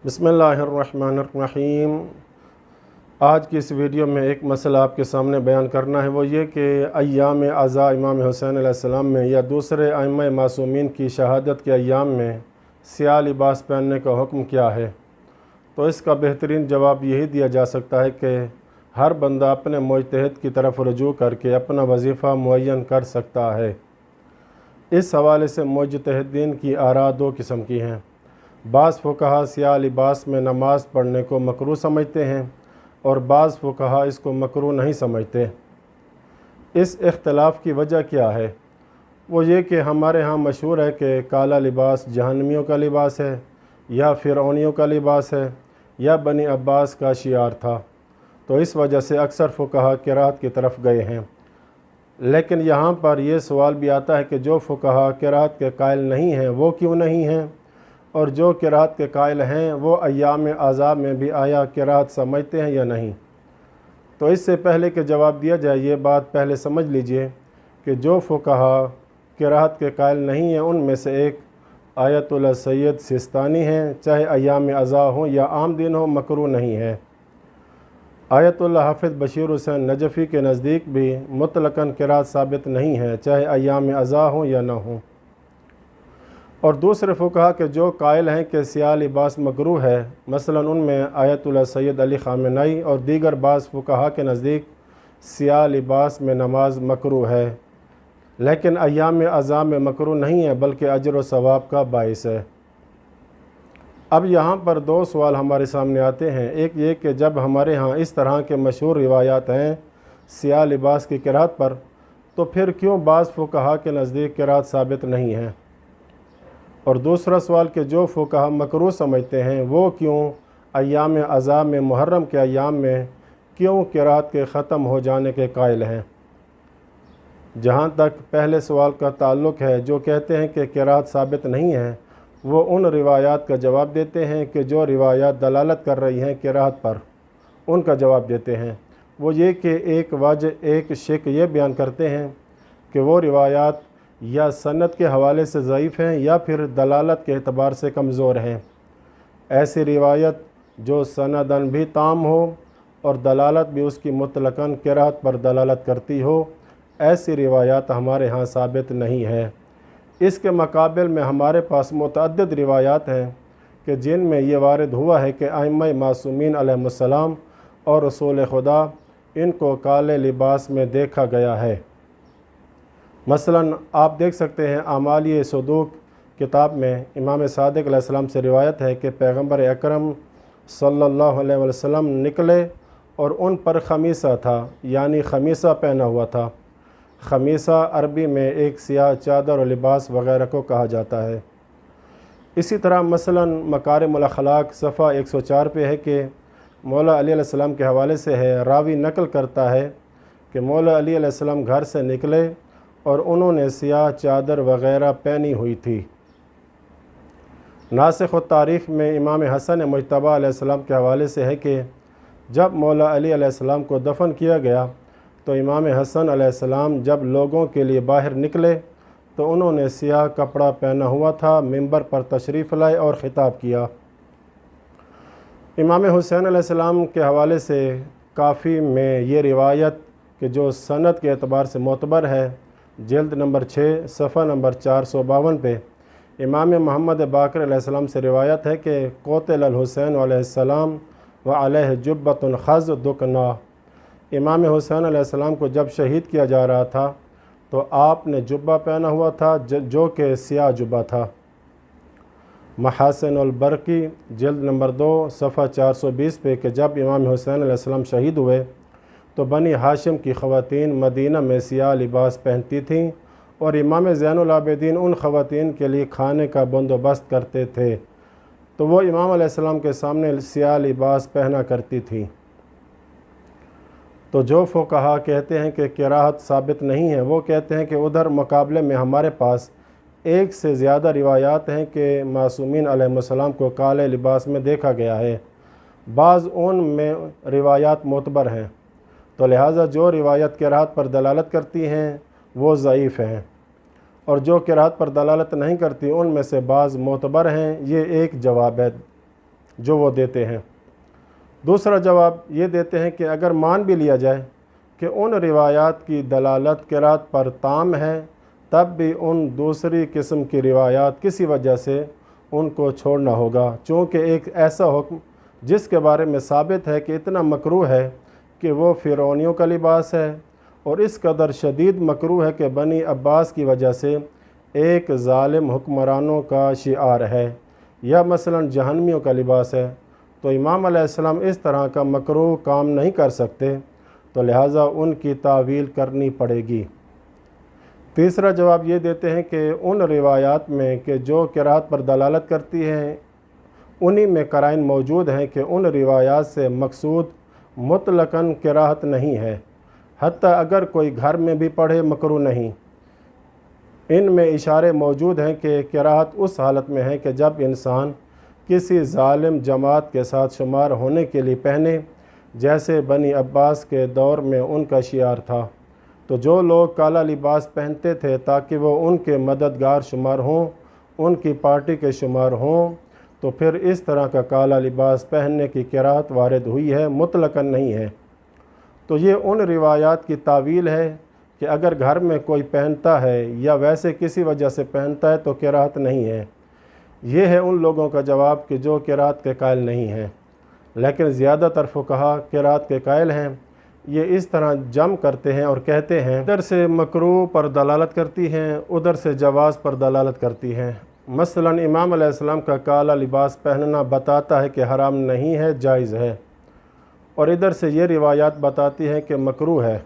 बिस्मिल्लाहिर्रहमानिर्रहीम। आज की इस वीडियो में एक मसला आपके सामने बयान करना है, वो ये कि अय्याम अज़ा इमाम हुसैन अलैहिस्सलाम में या दूसरे अइम्मा मासूमीन की शहादत के अय्याम में स्याह लिबास पहनने का हुक्म क्या है। तो इसका बेहतरीन जवाब यही दिया जा सकता है कि हर बंदा अपने मुज्तहिद की तरफ रुजू करके अपना वजीफ़ा मुअय्यन कर सकता है। इस हवाले से मुज्तहिदीन की आरा दो किस्म की हैं। बाज़ फ़ुक़हा स्याह लिबास में नमाज़ पढ़ने को मकरूह समझते हैं और बाज़ फ़ुक़हा इसको मकरूह नहीं समझते। इस इख्तिलाफ़ की वजह क्या है? वो ये कि हमारे यहाँ मशहूर है कि काला लिबास जहन्नमियों का लिबास है या फ़िरऔनियों का लिबास है या बनी अब्बास का शियार था, तो इस वजह से अक्सर फ़ुक़हा क़िराअत की तरफ गए हैं। लेकिन यहाँ पर यह सवाल भी आता है कि जो फ़ुक़हा क़िराअत के कायल नहीं हैं वो क्यों नहीं हैं, और जो क़िराअत के कायल हैं वो अय्याम अज़ा में भी आया क़िराअत समझते हैं या नहीं। तो इससे पहले कि जवाब दिया जाए, ये बात पहले समझ लीजिए कि जो फ़ुक़हा क़िराअत के कायल नहीं हैं उनमें से एक आयतुल्लाह सैयद सिस्तानी हैं, चाहे अय्याम अज़ा हो या आम दिन हो, मकरूह नहीं है। आयतुल्लाह हाफ़िज़ बशीर हुसैन नजफ़ी के नज़दीक भी मुतलक़न क़िराअत साबित नहीं है, चाहे अय्याम अज़ा हो या ना हो। और दूसरे फ़ुक़हा के जो कायल हैं कि स्याह लिबास मकरूह है, मसलन उनमें आयतुल्लाह सैयद अली ख़ामेनी और दीगर बाज़ फ़ुक़हा के नज़दीक स्याह लिबास में नमाज मकरूह है, लेकिन अय्याम अज़ा में मकरूह नहीं है बल्कि अजर व सवाब का बाइस है। अब यहाँ पर दो सवाल हमारे सामने आते हैं। एक ये कि जब हमारे यहाँ इस तरह के मशहूर रिवायात हैं स्याह लिबास की क़िराअत पर, तो फिर क्यों बाज़ फ़ुक़हा के नज़दीक क़िराअत साबित नहीं है। और दूसरा सवाल कि जो फ़ुक़हा मकरूह समझते हैं वो क्यों अय्याम अज़ा में मुहर्रम के अय्याम में क्यों क़िराअत के ख़त्म हो जाने के कायल हैं। जहाँ तक पहले सवाल का ताल्लुक़ है, जो कहते हैं कि क़िराअत साबित नहीं है, वो उन रिवायात का जवाब देते हैं कि जो रिवायात दलालत कर रही हैं क़िराअत पर, उनका जवाब देते हैं। वो ये कि एक वजह एक शिक ये बयान करते हैं कि वो रिवायात या सनद के हवाले से ज़ईफ़ हैं या फिर दलालत के एतबार से कमज़ोर हैं। ऐसी रिवायत जो सनदन भी ताम हो और दलालत भी उसकी मुतलक़न क़िराअत पर दलालत करती हो, ऐसी रिवायात हमारे यहाँ साबित नहीं है। इसके मुकाबिल में हमारे पास मुतअद्दिद रिवायात हैं कि जिनमें ये वारिद हुआ है कि अइम्मा मासूमीन अलैहिमुस्सलाम और रसूल खुदा इनको काले लिबास में देखा गया है। मसलन आप देख सकते हैं आमाली सदूक किताब में इमाम सादिक अलैहिस्सलाम से रिवायत है कि पैगंबर अकरम सल्लल्लाहु अलैहि वसल्लम निकले और उन पर खमीसा था, यानी खमीसा पहना हुआ था। खमीसा अरबी में एक सियाह चादर और लिबास वग़ैरह को कहा जाता है। इसी तरह मसलन मकारिमुल अखलाक सफ़ा 104 पे है कि मौला अली अलैहिस्सलाम के हवाले से है, रावी नकल करता है कि मौला अली अलैहिस्सलाम घर से निकले और उन्होंने सियाह चादर वग़ैरह पहनी हुई थी। नासिख़ तारीख़ में इमाम हसन मुज्तबा अलैहिस्सलाम के हवाले से है कि जब मौला अली अलैहिस्सलाम को दफन किया गया तो इमाम हसन अलैहिस्सलाम जब लोगों के लिए बाहर निकले तो उन्होंने सियाह कपड़ा पहना हुआ था, मिंबर पर तशरीफ़ लाए और ख़िताब किया। इमाम हुसैन अलैहिस्सलाम के हवाले से काफ़ी में ये रिवायत कि जो सनद के एतबार से मोतबर है, जिल्द नंबर 6 सफ़ा नंबर 452 पे इमाम मोहम्मद बाक़िर अलैहिस्सलाम से रिवायत है कि क़ुतिल हुसैन अलैहिस्सलाम व अलैहि जुब्बतुन ख़ज़ दुकना। इमाम हुसैन अलैहिस्सलाम को जब शहीद किया जा रहा था तो आपने जुब्बा पहना हुआ था जो कि सियाह जुब्बा था। महासिनुल बरकी जिल्द नंबर 2 सफ़ा 420 पे कि जब इमाम हुसैन अलैहिस्सलाम शहीद हुए तो बनी हाशिम की ख़वातीन मदीना में सियाह लिबास पहनती थीं और इमाम ज़ैनुल आबिदीन उन ख़वातीन के लिए खाने का बंदोबस्त करते थे, तो वो इमाम अलैहिस्सलाम के सामने सियाह लिबास पहना करती थी। तो जो फ़ुक़हा कहते हैं कि क़िराअत साबित नहीं है, वो कहते हैं कि उधर मुकाबले में हमारे पास एक से ज़्यादा रिवायात हैं कि मासूमीन अलैहिमुस्सलाम को काले लिबास में देखा गया है। बाज़ उन में रिवायात मोतबर हैं, तो लिहाजा जो रिवायत क़िराअत पर दलालत करती हैं वो ज़ईफ़ हैं, और जो क़िराअत पर दलालत नहीं करती उनमें से बाज़ मोतबर हैं। ये एक जवाब है। جو وہ دیتے ہیں۔ دوسرا جواب یہ دیتے ہیں کہ اگر مان بھی لیا جائے کہ ان روایات کی دلالت قرات پر تام ہے، تب بھی ان دوسری قسم کی روایات کسی وجہ سے ان کو چھوڑنا ہوگا، چونکہ ایک ایسا حکم جس کے بارے میں ثابت ہے کہ اتنا مکروہ ہے کہ وہ فرعونیوں کا لباس ہے، اور اس قدر شدید مکروہ ہے کہ بنی عباس کی وجہ سے ایک ظالم حکمرانوں کا شعار ہے، یا مثلا جہنمیوں کا لباس ہے، تو امام علیہ السلام اس طرح کا مکروہ کام نہیں کر سکتے، تو لہٰذا ان کی تعویل کرنی پڑے گی۔ تیسرا جواب یہ دیتے ہیں کہ ان روایات میں کہ جو قرات پر دلالت کرتی ہیں انہی میں قرائن موجود ہیں کہ ان روایات سے مقصود مطلقاً قراءت نہیں ہے، حتیٰ اگر کوئی گھر میں بھی پڑھے مکروہ نہیں۔ ان میں اشارے موجود ہیں کہ قراءت اس حالت میں ہے کہ جب انسان کسی ظالم جماعت کے ساتھ شمار ہونے کے لیے پہنے، جیسے بنی عباس کے دور میں ان کا شعار تھا، تو جو لوگ کالا لباس پہنتے تھے تاکہ وہ ان کے مددگار شمار ہوں، ان کی پارٹی کے شمار ہوں، تو پھر اس طرح کا کالا لباس پہننے کی قراءت وارد ہوئی ہے، مطلقاً نہیں ہے۔ تو یہ ان روایات کی تعویل ہے کہ اگر گھر میں کوئی پہنتا ہے یا ویسے کسی وجہ سے پہنتا ہے تو قراءت نہیں ہے۔ یہ ہے ان لوگوں کا جواب کہ جو قراءت کے قائل نہیں ہیں، لیکن زیادہ تر فقہا قراءت کے قائل ہیں۔ یہ اس طرح جمع کرتے ہیں اور کہتے ہیں ادھر سے مکروہ پر دلالت کرتی ہیں، ادھر سے جواز پر دلالت کرتی ہیں۔ مثلا امام علیہ السلام کا کالا لباس پہننا بتاتا ہے کہ حرام نہیں ہے، جائز ہے، اور ادھر سے یہ روایات بتاتی ہیں کہ مکروہ ہے،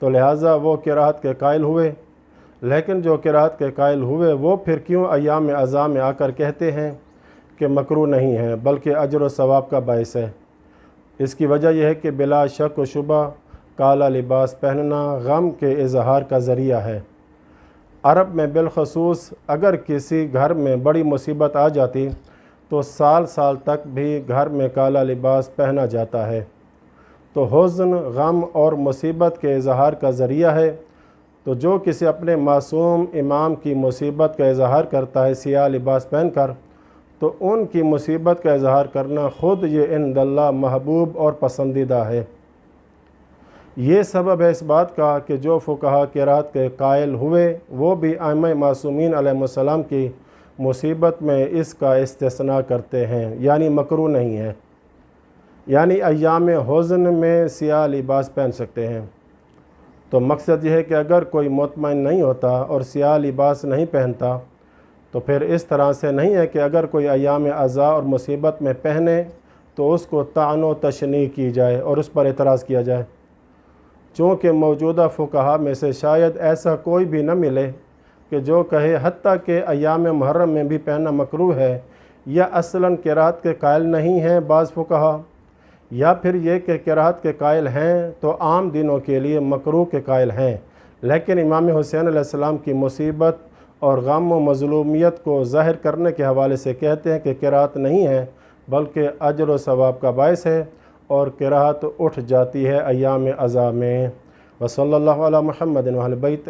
تو لہٰذا وہ قراءت کے قائل ہوئے۔ لیکن جو قراءت کے قائل ہوئے وہ پھر کیوں ایام عزا میں آ کر کہتے ہیں کہ مکروہ نہیں ہے بلکہ اجر و ثواب کا باعث ہے؟ اس کی وجہ یہ ہے کہ بلا شک و شبہ کالا لباس پہننا غم کے اظہار کا ذریعہ ہے۔ عرب میں بالخصوص اگر کسی گھر میں بڑی مصیبت آ جاتی تو سال سال تک بھی گھر میں کالا لباس پہنا جاتا ہے، تو حزن، غم اور مصیبت کے اظہار کا ذریعہ ہے۔ تو جو کسی اپنے معصوم امام کی مصیبت کا اظہار کرتا ہے سیاہ لباس پہن کر، تو ان کی مصیبت کا اظہار کرنا خود یہ عند اللہ محبوب اور پسندیدہ ہے۔ یہ سبب ہے اس بات کا کہ جو فقہا قراءت کے قائل ہوئے وہ بھی ائمہ معصومین علیہ السلام کی مصیبت میں اس کا استثناء کرتے ہیں، یعنی مکروہ نہیں ہے، یعنی ایام حزن میں سیاہ لباس پہن سکتے ہیں۔ تو مقصد یہ ہے کہ اگر کوئی مطمئن نہیں ہوتا اور سیاہ لباس نہیں پہنتا تو پھر اس طرح سے نہیں ہے کہ اگر کوئی ایام عزا اور مصیبت میں پہنے تو اس کو طعن و تشنیع کی جائے اور اس پر اعتراض کیا جائے، چونکہ موجودہ فقہا میں سے شاید ایسا کوئی بھی نہ ملے کہ جو کہے حتیٰ کہ ایام محرم میں بھی پہننا مکروہ ہے، یا اصلاً قراءت کے قائل نہیں ہیں بعض فقہا، یا پھر یہ کہ قراءت کے قائل ہیں تو عام دنوں کے لیے مکروہ کے قائل ہیں، لیکن امام حسین علیہ السلام کی مصیبت اور غم و مظلومیت کو ظاہر کرنے کے حوالے سے کہتے ہیں کہ قراءت نہیں ہے بلکہ اجر و ثواب کا باعث ہے، اور قراءت اٹھ جاتی ہے ایام عزا میں۔ وصلی اللہ علی محمد و اہل بیت۔